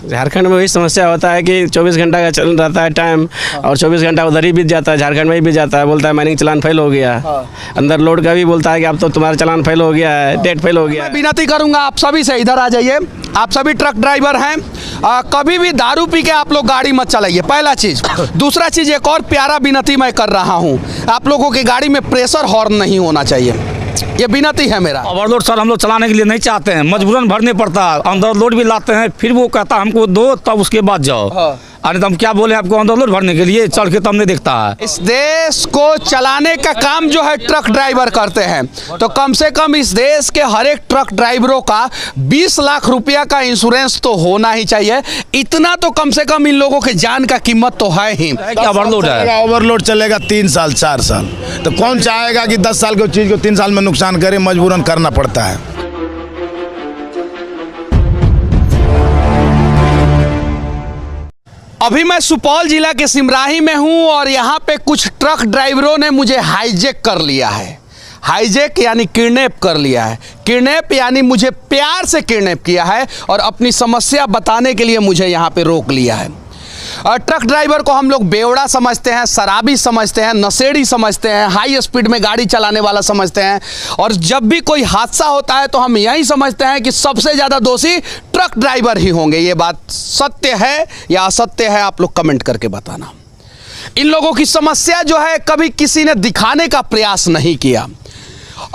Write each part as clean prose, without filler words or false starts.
झारखंड में वही समस्या होता है कि 24 घंटा का चल रहता है टाइम और 24 घंटा उधर ही बीत जाता है, झारखंड में ही बीत जाता है। बोलता है माइनिंग चालान फेल हो गया, अंदर लोड का भी बोलता है कि अब तो तुम्हारा चालान फेल हो गया है, डेट फेल हो गया है। विनती करूंगा आप सभी से, इधर आ जाइए। आप सभी ट्रक ड्राइवर हैं, कभी भी दारू पी के आप लोग गाड़ी मत चलाइए, पहला चीज़। दूसरा चीज़, एक और प्यारा विनती मैं कर रहा हूँ, आप लोगों की गाड़ी में प्रेशर हॉर्न नहीं होना चाहिए, ये विनती है मेरा। ओवरलोड सर हम लोग चलाने के लिए नहीं चाहते हैं, मजबूरन भरने पड़ता है। अंदर लोड भी लाते हैं, फिर वो कहता है हमको दो तब उसके बाद जाओ। अरे तो हम क्या बोले आपको, अंदर लोड भरने के लिए चढ़ के तब नहीं देखता है। इस देश को चलाने का काम जो है ट्रक ड्राइवर करते हैं, तो कम से कम इस देश के हर एक ट्रक ड्राइवरों का 20 लाख रुपया का इंश्योरेंस तो होना ही चाहिए। इतना तो कम से कम इन लोगों के जान का कीमत तो है ही। ओवरलोड है, ओवरलोड चलेगा 3 साल 4 साल, तो कौन चाहेगा कि 10 साल की चीज़ को 3 साल में नुकसान करे, मजबूरन करना पड़ता है। अभी मैं सुपौल जिला के सिमराही में हूं और यहाँ पे कुछ ट्रक ड्राइवरों ने मुझे हाईजैक कर लिया है। हाईजैक यानी किडनैप कर लिया है, किडनैप यानी मुझे प्यार से किडनैप किया है और अपनी समस्या बताने के लिए मुझे यहाँ पे रोक लिया है। ट्रक ड्राइवर को हम लोग बेवड़ा समझते हैं, शराबी समझते हैं, नशेड़ी समझते हैं, हाई स्पीड में गाड़ी चलाने वाला समझते हैं, और जब भी कोई हादसा होता है तो हम यही समझते हैं कि सबसे ज़्यादा दोषी ट्रक ड्राइवर ही होंगे। ये बात सत्य है या असत्य है, आप लोग कमेंट करके बताना। इन लोगों की समस्या जो है कभी किसी ने दिखाने का प्रयास नहीं किया।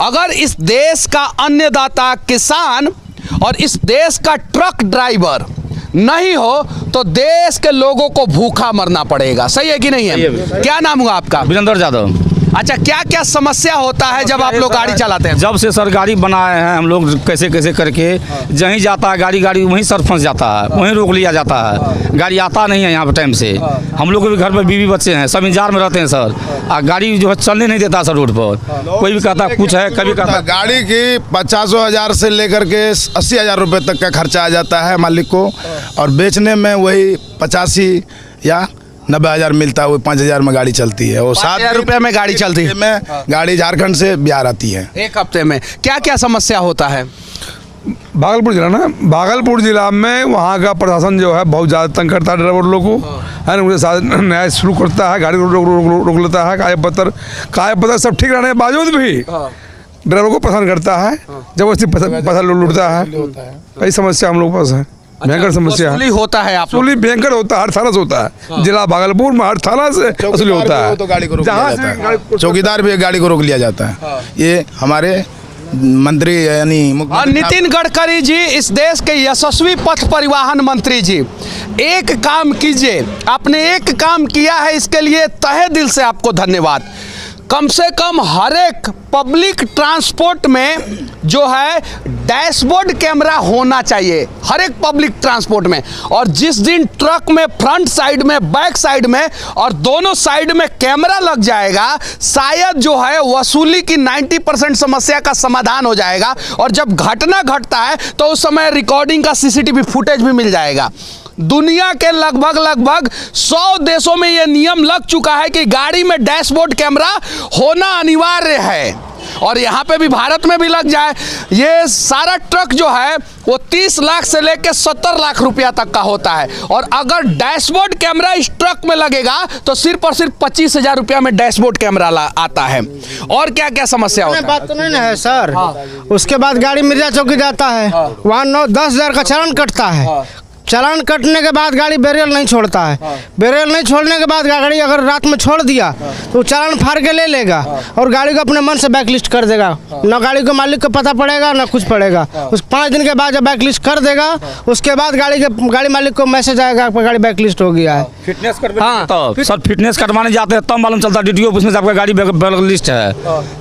अगर इस देश का अन्नदाता किसान और इस देश का ट्रक ड्राइवर नहीं हो तो देश के लोगों को भूखा मरना पड़ेगा। सही है कि नहीं है? क्या नाम हुआ आपका? वीरेंद्र यादव। अच्छा, क्या क्या समस्या होता है जब आप लोग गाड़ी चलाते हैं? जब से सर गाड़ी बनाए हैं हम लोग कैसे कैसे करके जहीं जाता है गाड़ी वहीं सर फंस जाता है, वहीं रोक लिया जाता है, गाड़ी आता नहीं है यहाँ पर टाइम से। हम लोग के भी घर में बीवी बच्चे हैं, सब इंतजार में रहते हैं सर, और गाड़ी जो है चलने नहीं देता सर रोड पर। कोई भी कहता कुछ है, कभी कहता गाड़ी की 50,000 से लेकर के 80,000 रुपये तक का खर्चा आ जाता है मालिक को, और बेचने में वही 85 या 90,000 मिलता है। वो 5,000 में गाड़ी चलती है, वो 7,000 रुपये में गाड़ी चलती है। में गाड़ी झारखंड से बिहार आती है एक हफ्ते में। क्या क्या समस्या होता है? भागलपुर जिला ना, भागलपुर जिला में वहाँ का प्रशासन जो है बहुत ज़्यादा तंग करता है ड्राइवर लोग को, है ना। उनके साथ न्याय शुरू करता है, गाड़ी रोक लेता है, कागज पत्र सब ठीक रहने के बावजूद भी ड्राइवर को परेशान करता है, जबरदस्ती पैसा लूटता है। कई समस्या हम लोग के पास है, भयंकर समस्या है। होता है आप वसूली भयंकर होता है, हर थाना से होता है। जिला भागलपुर में हर थाना से वसूली होता है, तो गाड़ी को रोक लिया जाता है, चौकीदार भी गाड़ी को रोक लिया जाता है। ये हमारे मंत्री यानी नितिन गडकरी जी, इस देश के यशस्वी पथ परिवहन मंत्री जी, एक काम कीजिए, आपने एक काम किया है, इसके लिए तहे दिल से आपको धन्यवाद। कम से कम हर एक पब्लिक ट्रांसपोर्ट में जो है डैशबोर्ड कैमरा होना चाहिए, हर एक पब्लिक ट्रांसपोर्ट में। और जिस दिन ट्रक में फ्रंट साइड में, बैक साइड में और दोनों साइड में कैमरा लग जाएगा, शायद जो है वसूली की 90% समस्या का समाधान हो जाएगा। और जब घटना घटता है तो उस समय रिकॉर्डिंग का CCTV फुटेज भी मिल जाएगा। दुनिया के लगभग 100 देशों में यह नियम लग चुका है कि गाड़ी में डैशबोर्ड कैमरा होना अनिवार्य है, और यहाँ पे भी भारत में भी लग जाए। ये सारा ट्रक जो है वो 30 लाख से लेकर 70 लाख रुपया तक का होता है, और अगर डैशबोर्ड कैमरा इस ट्रक में लगेगा तो सिर्फ और सिर्फ 25,000 रुपया में डैशबोर्ड कैमरा आता है। और क्या क्या समस्या होता है? बात तो नहीं ना है सर। उसके बाद गाड़ी मिर्जा चौकी जाता है, वहाँ 9-10,000 का चालान कटता है। चालान कटने के बाद गाड़ी बैरियल नहीं छोड़ता है, बैरियल नहीं छोड़ने के बाद गाड़ी अगर रात में छोड़ दिया तो चालान फाड़ के ले लेगा और गाड़ी को अपने मन से बैकलिस्ट कर देगा। न गाड़ी को मालिक को पता पड़ेगा न कुछ पड़ेगा। उस 5 दिन के बाद जब बैकलिस्ट कर देगा उसके बाद गाड़ी मालिक को मैसेज आएगा आपका गाड़ी बैकलिस्ट हो गया है। फिटनेस तो सर फिटनेस करवाने जाते हैं तब मालूम चलता है DTO ऑफिस में आपका गाड़ी बैकलिस्ट है,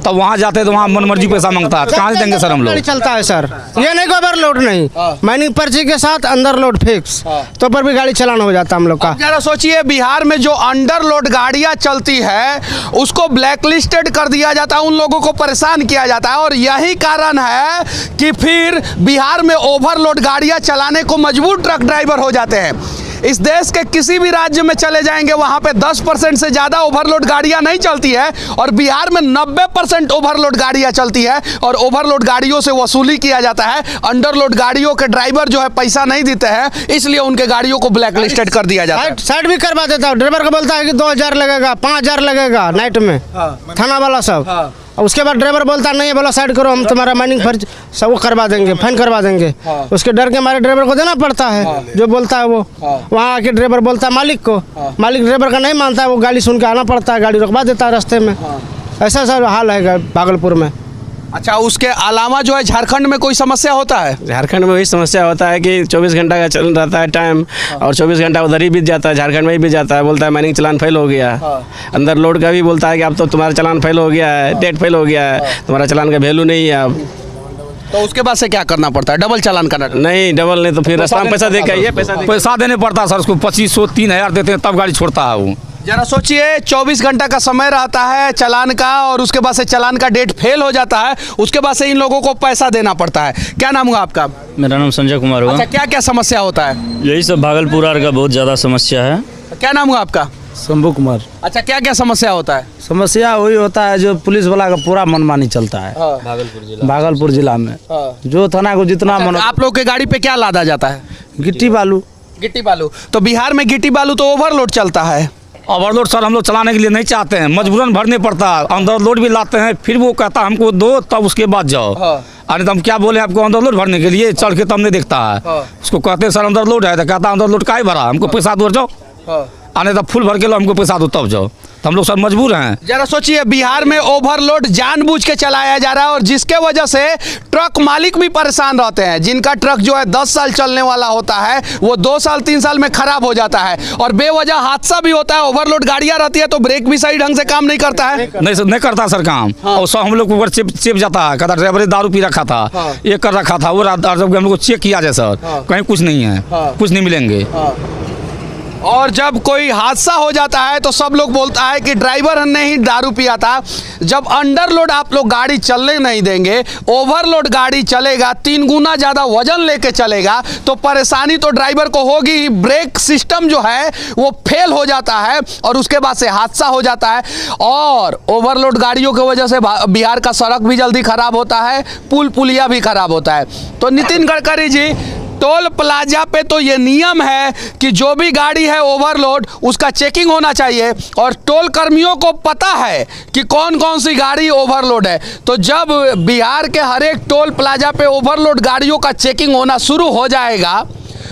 तब वहाँ जाते हैं तो वहाँ मनमर्जी पैसा मांगता है। कहाँ से देंगे सर हम लोग? चलता है सर, ये नहीं ओवर लोड नहीं, माइनिंग पर्ची के साथ अंदर लोड तो पर भी गाड़ी चलाना हो जाता है हम लोग का। जरा सोचिए, बिहार में जो अंडर लोड गाड़ियां चलती है उसको ब्लैकलिस्टेड कर दिया जाता है, उन लोगों को परेशान किया जाता है, और यही कारण है कि फिर बिहार में ओवरलोड गाड़ियां चलाने को मजबूर ट्रक ड्राइवर हो जाते हैं। इस देश के किसी भी राज्य में चले जाएंगे वहां पे 10% से ज़्यादा ओवरलोड गाड़ियां नहीं चलती है, और बिहार में 90% ओवरलोड गाड़ियां चलती है, और ओवरलोड गाड़ियों से वसूली किया जाता है। अंडरलोड गाड़ियों के ड्राइवर जो है पैसा नहीं देते हैं, इसलिए उनके गाड़ियों को ब्लैक लिस्टेड कर दिया जाता है। साइड भी करवा देता हूँ, ड्राइवर को बोलता है कि 2000 लगेगा, 5000 लगेगा नाइट में, थाना वाला सब। उसके बाद ड्राइवर बोलता नहीं है, बोला साइड करो, हम तुम्हारा माइनिंग फर्ज सब वो करवा देंगे, फाइन करवा देंगे। उसके डर के हमारे ड्राइवर को देना पड़ता है जो बोलता है वो। वहाँ आके ड्राइवर बोलता है मालिक को, मालिक ड्राइवर का नहीं मानता है, वो गाड़ी सुन के आना पड़ता है, गाड़ी रुकवा देता है रास्ते में। ऐसा सब हाल है भागलपुर में। अच्छा, उसके अलावा जो है झारखंड में कोई समस्या होता है? झारखंड में वही समस्या होता है कि 24 घंटा का चल रहता है टाइम, और 24 घंटा उधर ही बीत जाता है, झारखंड में ही बीत जाता है। बोलता है माइनिंग चलान फेल हो गया। अंदर लोड का भी बोलता है कि अब तो तुम्हारा चलान फेल हो गया है, डेट फेल हो गया है, तुम्हारा चलान का वैल्यू नहीं है अब। तो उसके बाद से क्या करना पड़ता है? डबल चालान करना? नहीं, डबल नहीं तो फिर रास्ता में पैसा देकर ये पैसा देने पड़ता है सर, उसको 2500 3000 देते हैं तब गाड़ी छोड़ता है वो। जरा सोचिए, 24 घंटा का समय रहता है चालान का, और उसके बाद से चालान का डेट फेल हो जाता है, उसके बाद से इन लोगों को पैसा देना पड़ता है। क्या नाम हुआ आपका? मेरा नाम संजय कुमार हुआ। अच्छा, क्या क्या समस्या होता है? यही सब भागलपुर आर का बहुत ज़्यादा समस्या है। क्या नाम हुआ आपका? शंभू कुमार। अच्छा, क्या क्या समस्या होता है? समस्या वही होता है जो पुलिस वाला का पूरा मनमानी चलता है भागलपुर जिला में। जो थाना को जितना मन। आप लोग के गाड़ी पे क्या लादा जाता है? गिट्टी बालू। गिट्टी बालू। तो बिहार में गिट्टी बालू तो ओवरलोड चलता है। ओवरलोड सर हम लोग चलाने के लिए नहीं चाहते हैं, मजबूरन भरने पड़ता है। अंदर लोड भी लाते हैं, फिर वो कहता है हमको दो, तब उसके बाद जाओ। अरे तो हम क्या बोले आपको, अंदर लोड भरने के लिए चढ़ के तब नहीं देखता है। उसको कहते हैं सर अंदर लोड है, तो कहता है अंदर लोड काहे भरा, हमको पैसा दो जाओ। आने तब फुल भर के लो, हमको पैसा दो तब जाओ। तो हम लोग सब मजबूर हैं। जरा सोचिए, बिहार में ओवरलोड जानबूझ के चलाया जा रहा है, और जिसके वजह से ट्रक मालिक भी परेशान रहते हैं। जिनका ट्रक जो है 10 साल चलने वाला होता है, वो 2 साल 3 साल में खराब हो जाता है, और बेवजह हादसा भी होता है। ओवरलोड गाड़ियां रहती है तो ब्रेक भी सही ढंग से काम नहीं करता है। नहीं करता सर काम। और सब हम लोग ऊपर चिप जाता है, कहता ड्राइवर दारू पी रखा था, ये कर रखा था, वो जब हम लोग को चेक किया जाए सर, कहीं कुछ नहीं है, कुछ नहीं मिलेंगे। और जब कोई हादसा हो जाता है तो सब लोग बोलता है कि ड्राइवर ने ही दारू पिया था। जब अंडरलोड आप लोग गाड़ी चलने नहीं देंगे, ओवरलोड गाड़ी चलेगा, 3 गुना ज़्यादा वजन लेके चलेगा, तो परेशानी तो ड्राइवर को होगी ही। ब्रेक सिस्टम जो है वो फेल हो जाता है, और उसके बाद से हादसा हो जाता है। और ओवरलोड गाड़ियों की वजह से बिहार का सड़क भी जल्दी खराब होता है, पुल पुलिया भी खराब होता है। तो नितिन गडकरी जी, टोल प्लाजा पे तो ये नियम है कि जो भी गाड़ी है ओवरलोड, उसका चेकिंग होना चाहिए, और टोल कर्मियों को पता है कि कौन कौन सी गाड़ी ओवरलोड है। तो जब बिहार के हर एक टोल प्लाजा पे ओवरलोड गाड़ियों का चेकिंग होना शुरू हो जाएगा,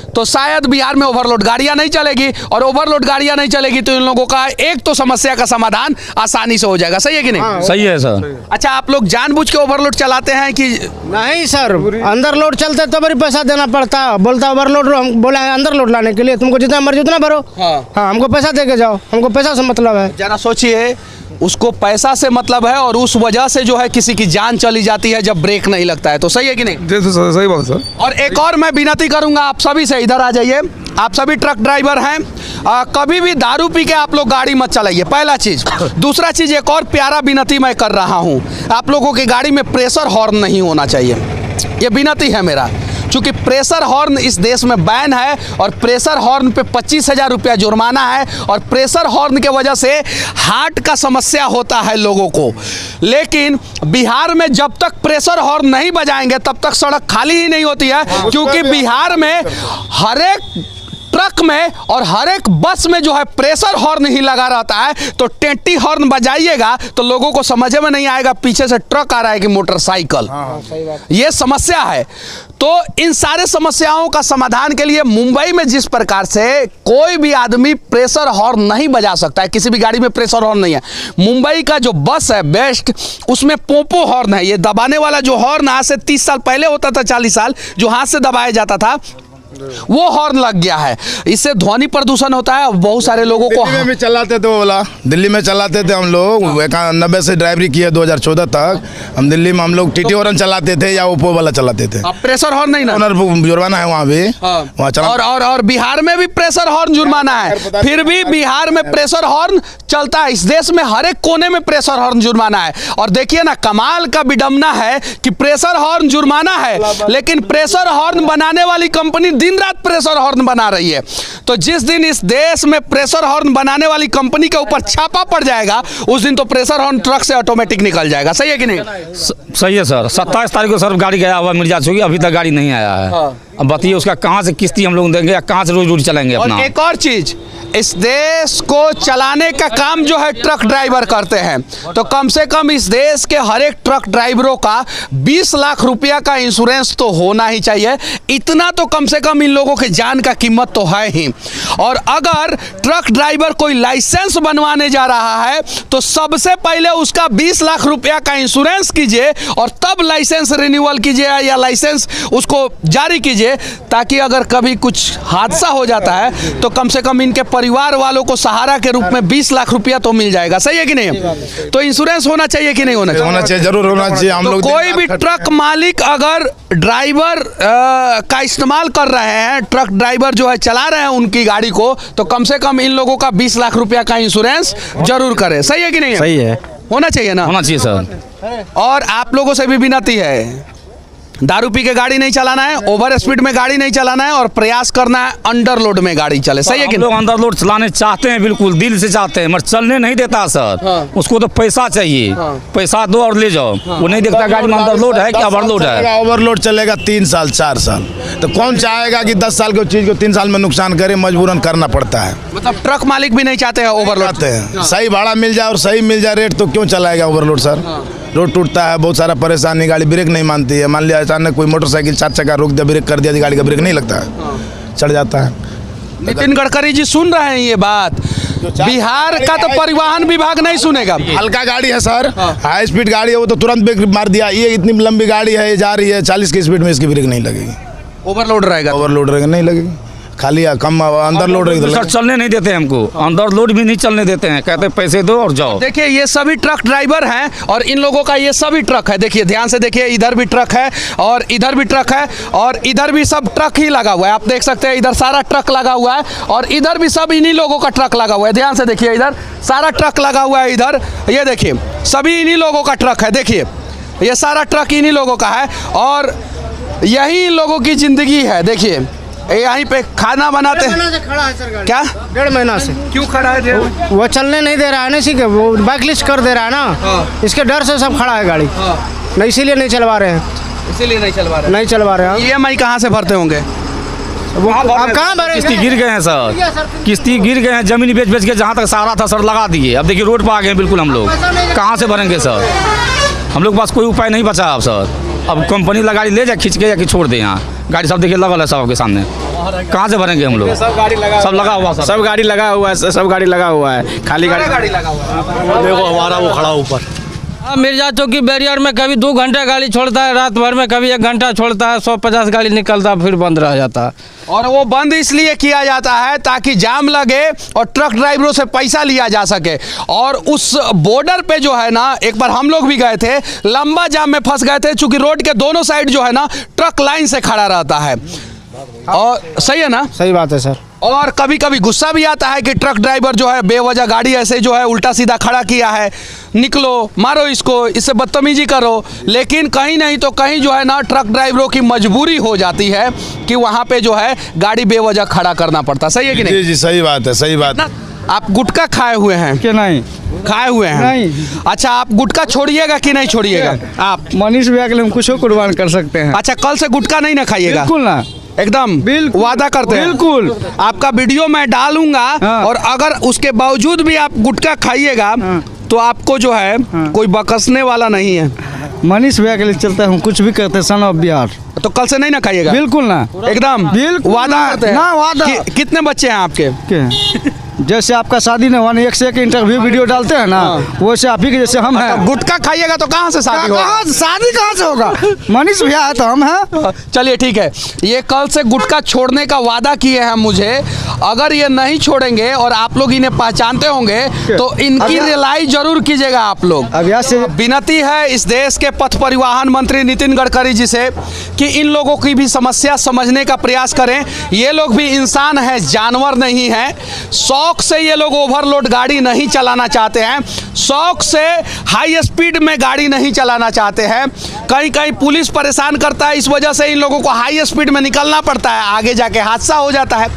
तो शायद बिहार में ओवरलोड गाड़ियां नहीं चलेगी, और ओवरलोड गाड़ियां नहीं चलेगी तो इन लोगों का एक तो समस्या का समाधान आसानी से हो जाएगा। सही है कि नहीं? सही है सर। अच्छा, आप लोग जानबूझ के ओवरलोड चलाते हैं कि नहीं सर? अंदर लोड चलते तो बड़ी पैसा देना पड़ता है। बोलता है ओवरलोड, हम बोला है अंदर लोड लाने के लिए, तुमको जितना मर्जी उतना भरो। हाँ, हमको पैसा दे के जाओ, हमको पैसा से मतलब है। जरा सोचिए, उसको पैसा से मतलब है, और उस वजह से जो है किसी की जान चली जाती है जब ब्रेक नहीं लगता है। तो सही है कि नहीं? सही बात है सर। और एक और मैं विनती करूंगा आप सभी से, इधर आ जाइए। आप सभी ट्रक ड्राइवर हैं, कभी भी दारू पी के आप लोग गाड़ी मत चलाइए, पहला चीज़। दूसरा चीज़, एक और प्यारा विनती मैं कर रहा हूं, आप लोगों की गाड़ी में प्रेशर हॉर्न नहीं होना चाहिए। ये विनती है मेरा, क्योंकि प्रेशर हॉर्न इस देश में बैन है, और प्रेशर हॉर्न पे 25,000 रुपया जुर्माना है, और प्रेशर हॉर्न के वजह से हार्ट का समस्या होता है लोगों को। लेकिन बिहार में जब तक प्रेशर हॉर्न नहीं बजाएंगे तब तक सड़क खाली ही नहीं होती है, क्योंकि बिहार में हर एक ट्रक में और हर एक बस में जो है प्रेशर हॉर्न ही लगा रहता है। तो टेंटी हॉर्न बजाइएगा तो लोगों को समझ में नहीं आएगा पीछे से ट्रक आ रहा है कि मोटरसाइकिल। ये समस्या है। तो इन सारे समस्याओं का समाधान के लिए मुंबई में जिस प्रकार से कोई भी आदमी प्रेशर हॉर्न नहीं बजा सकता है, किसी भी गाड़ी में प्रेशर हॉर्न नहीं है। मुंबई का जो बस है बेस्ट, उसमें पोपो हॉर्न है, ये दबाने वाला जो हॉर्न आज से 30 साल पहले होता था, 40 साल, जो हाथ से दबाया जाता था, वो हॉर्न लग गया है। इससे ध्वनि प्रदूषण होता है। बहुत सारे लोगों को दिल्ली में भी चलाते थे वो वाला, दिल्ली में चलाते थे हम लोग। 91 से ड्राइवरी की है 2014 तक। हम दिल्ली में हम लोग टीटी हॉर्न चलाते थे या ओप्पो वाला चलाते थे। प्रेशर हॉर्न नहीं ना, जुर्माना है वहाँ भी। वहाँ चला और बिहार में भी प्रेशर हॉर्न जुर्माना है, फिर भी बिहार में प्रेशर हॉर्न चलता है। इस देश में हर एक कोने में प्रेशर हॉर्न जुर्माना है। और देखिए ना, कमाल का विडंबना है कि प्रेशर हॉर्न जुर्माना है, लेकिन प्रेशर हॉर्न बनाने वाली कंपनी दिन रात प्रेशर हॉर्न बना रही है। तो जिस दिन इस देश में प्रेशर हॉर्न बनाने वाली कंपनी के ऊपर छापा पड़ जाएगा उस दिन तो प्रेशर हॉर्न ट्रक से ऑटोमेटिक निकल जाएगा। सही है कि नहीं? सही है सर। 27 तारीख को सर गाड़ी गया हुआ मिर्जा चौकी, अभी तक गाड़ी नहीं आया है। अब बताइए उसका कहाँ से किस्ती हम लोग देंगे या कहाँ से रोज रोज चलाएंगे अपना। और एक और चीज, इस देश को चलाने का काम जो है ट्रक ड्राइवर करते हैं, तो कम से कम इस देश के हर एक ट्रक ड्राइवरों का 20 लाख रुपया का इंश्योरेंस तो होना ही चाहिए। इतना तो कम से कम इन लोगों के जान का कीमत तो है ही। और अगर ट्रक ड्राइवर कोई लाइसेंस बनवाने जा रहा है तो सबसे पहले उसका 20 लाख रुपया का इंश्योरेंस कीजिए और तब लाइसेंस रिन्यूअल कीजिए या लाइसेंस उसको जारी कीजिए, ताकि अगर कभी कुछ हादसा हो जाता है तो कम से कम इनके परिवार वालों को सहारा के रूप में 20 लाख रुपया तो मिल जाएगा। सही है कि नहीं? तो इंश्योरेंस होना चाहिए कि नहीं होना चाहिए? होना चाहिए, जरूर होना चाहिए। हम तो लोग कोई भी ट्रक मालिक अगर ड्राइवर का इस्तेमाल कर रहे हैं, ट्रक ड्राइवर जो है चला रहे हैं उनकी गाड़ी को, तो कम से कम इन लोगों का 20 लाख रुपया का इंश्योरेंस जरूर करें। सही है कि नहीं? सही है, होना चाहिए ना? होना चाहिए सर। और आप लोगों से भी विनती है, दारू पी के गाड़ी नहीं चलाना है, ओवर स्पीड में गाड़ी नहीं चलाना है और प्रयास करना है अंडर लोड में गाड़ी चले। सही है कि हम लोग अंडर लोड चलाने चाहते हैं, बिल्कुल दिल से चाहते हैं, मगर चलने नहीं देता सर। उसको तो पैसा चाहिए, पैसा दो और ले जाओ। वो नहीं देखता गाड़ी में अंडर लोड है कि ओवरलोड है। ओवरलोड चलेगा 3 साल 4 साल, तो कौन चाहेगा कि 10 साल की चीज को 3 साल में नुकसान करे? मजबूरन करना पड़ता है। मतलब ट्रक मालिक भी नहीं चाहते हैं ओवरलोड। चाहते हैं सही भाड़ा मिल जाए और सही मिल जाए रेट, तो क्यों चलाएगा ओवरलोड सर? रोड टूटता है, बहुत सारा परेशानी, गाड़ी ब्रेक नहीं मानती है। मान लिया अचानक कोई मोटरसाइकिल 4 चक्का रोक दिया, ब्रेक कर दिया, गाड़ी का ब्रेक नहीं लगता है, चढ़ जाता है। नितिन गडकरी जी सुन रहे हैं ये बात? बिहार का तो परिवहन विभाग नहीं सुनेगा। हल्का गाड़ी है सर, हाई स्पीड गाड़ी है, वो तो तुरंत ब्रेक मार दिया। ये इतनी लंबी गाड़ी है, ये जा रही है 40 की स्पीड में, इसकी ब्रेक नहीं लगेगी। ओवरलोड रहेगा, ओवरलोड रहेगा, नहीं लगेगी। खाली कम अंदर लोड रहेगी सर चलने नहीं देते हमको, अंदर लोड भी नहीं चलने देते हैं, कहते हैं पैसे दो और जाओ। देखिए ये सभी ट्रक ड्राइवर हैं और इन लोगों का ये सभी ट्रक है। देखिए ध्यान से देखिए, इधर भी ट्रक है और इधर भी ट्रक है और इधर भी सब ट्रक ही लगा हुआ है। आप देख सकते हैं इधर सारा ट्रक लगा हुआ है और इधर भी सब इन्हीं लोगों का ट्रक लगा हुआ है। ध्यान से देखिए, इधर सारा ट्रक लगा हुआ है। इधर ये देखिए सभी इन्हीं लोगों का ट्रक है। देखिए ये सारा ट्रक इन्हीं लोगों का है और यही इन लोगों की जिंदगी है। देखिए यहीं पे खाना बनाते हैं। खड़ा है सर गाड़ी। क्या 1.5 महीना से क्यों खड़ा है? वो चलने नहीं दे रहा है ना, इसी के वो बैक लिस्ट कर दे रहा है ना, इसके डर से सब खड़ा है गाड़ी। नहीं, इसीलिए नहीं चलवा रहे हैं, इसीलिए नहीं चलवा रहे। नहीं चलवा रहे हैं। EMI कहाँ से भरते होंगे? आप कहाँ भरेंगे? किस्ती गिर गए हैं सर, किस्ती गिर गए हैं, जमीन बेच बेच के जहाँ तक सहारा था सर लगा दिए। अब देखिए रोड पर आ गए हैं बिल्कुल हम लोग, कहाँ से भरेंगे सर? हम लोग के पास कोई उपाय नहीं बचा अब सर। अब कंपनी ला गाड़ी ले जाए खींच के या कि छोड़ दे। यहाँ गाड़ी सब देखिए लगल है सब के सामने, कहाँ से भरेंगे हम लोग? सब गाड़ी लगा, सब लगा हुआ, सब गाड़ी लगा हुआ है, सब गाड़ी लगा हुआ है, खाली गाड़ी लगा हुआ है। देखो हमारा वो खड़ा ऊपर। मिर्जा चौकी बैरियर में कभी 2 घंटे गाड़ी छोड़ता है, रात भर में कभी 1 घंटा छोड़ता है, 150 गाड़ी निकलता है, फिर बंद रह जाता है। और वो बंद इसलिए किया जाता है ताकि जाम लगे और ट्रक ड्राइवरों से पैसा लिया जा सके। और उस बॉर्डर पे जो है ना, एक बार हम लोग भी गए थे, लंबा जाम में फंस गए थे, चूंकि रोड के दोनों साइड जो है ना ट्रक लाइन से खड़ा रहता है। और सही है ना? सही बात है सर। और कभी कभी गुस्सा भी आता है कि ट्रक ड्राइवर जो है बेवजह गाड़ी ऐसे जो है उल्टा सीधा खड़ा किया है, निकलो मारो इसको, इससे बदतमीजी करो। लेकिन कहीं नहीं तो कहीं जो है ना ट्रक ड्राइवरों की मजबूरी हो जाती है कि वहाँ पे जो है गाड़ी बेवजह खड़ा करना पड़ता। सही है कि नहीं? जी जी सही बात है, सही बात है। आप गुटखा खाए हुए हैं कि नहीं? खाए हुए हैं नहीं। अच्छा, आप गुटखा छोड़िएगा कि नहीं छोड़िएगा? आप मनीष भैया के लिए हम कुछ कुर्बान कर सकते हैं। अच्छा, कल से गुटखा नहीं ना खाइएगा? बिल्कुल ना, एकदम बिल्कुल वादा करते हैं? बिल्कुल। आपका वीडियो मैं डालूंगा और अगर उसके बावजूद भी आप गुटखा खाइएगा तो आपको जो है कोई बकसने वाला नहीं है। मनीष भैया के लिए चलते हैं, हम कुछ भी करते हैं, सन ऑफ बिहार। तो कल से नहीं ना खाइएगा? बिल्कुल ना, एकदम बिल्कुल वादा करते हैं ना, वादा। कितने बच्चे हैं आपके? जैसे आपका शादी न हुआ, एक से एक इंटरव्यू वीडियो डालते हैं ना, वैसे आप ही के जैसे हम हैं। गुटखा खाइएगा तो कहाँ से शादी होगा? शादी कहाँ से होगा? मनीष भैया है तो हम हैं। चलिए ठीक है, ये कल से गुटखा छोड़ने का वादा किए हैं मुझे। अगर ये नहीं छोड़ेंगे और आप लोग इन्हें पहचानते होंगे तो इनकी रिलाई जरूर कीजिएगा आप लोग। अब यहाँ से विनती है इस देश के पथ परिवहन मंत्री नितिन गडकरी जी से कि इन लोगों की भी समस्या समझने का प्रयास करें। ये लोग भी इंसान हैं, जानवर नहीं हैं। शौक से ये लोग ओवरलोड गाड़ी नहीं चलाना चाहते हैं, शौक से हाई स्पीड में गाड़ी नहीं चलाना चाहते हैं। कहीं कहीं पुलिस परेशान करता है, इस वजह से इन लोगों को हाई स्पीड में निकलना पड़ता है, आगे जाके हादसा हो जाता है।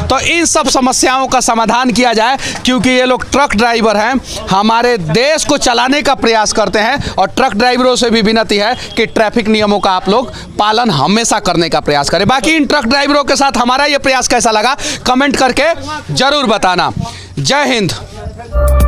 तो इन सब समस्याओं का समाधान किया जाए, क्योंकि ये लोग ट्रक ड्राइवर हैं, हमारे देश को चलाने का प्रयास करते हैं और ट्रक ड्राइवरों से भी विनती है कि ट्रैफिक नियमों का आप लोग पालन हमेशा करने का प्रयास करें। बाकी इन ट्रक ड्राइवरों के साथ हमारा ये प्रयास कैसा लगा कमेंट करके जरूर बताना। जय हिंद।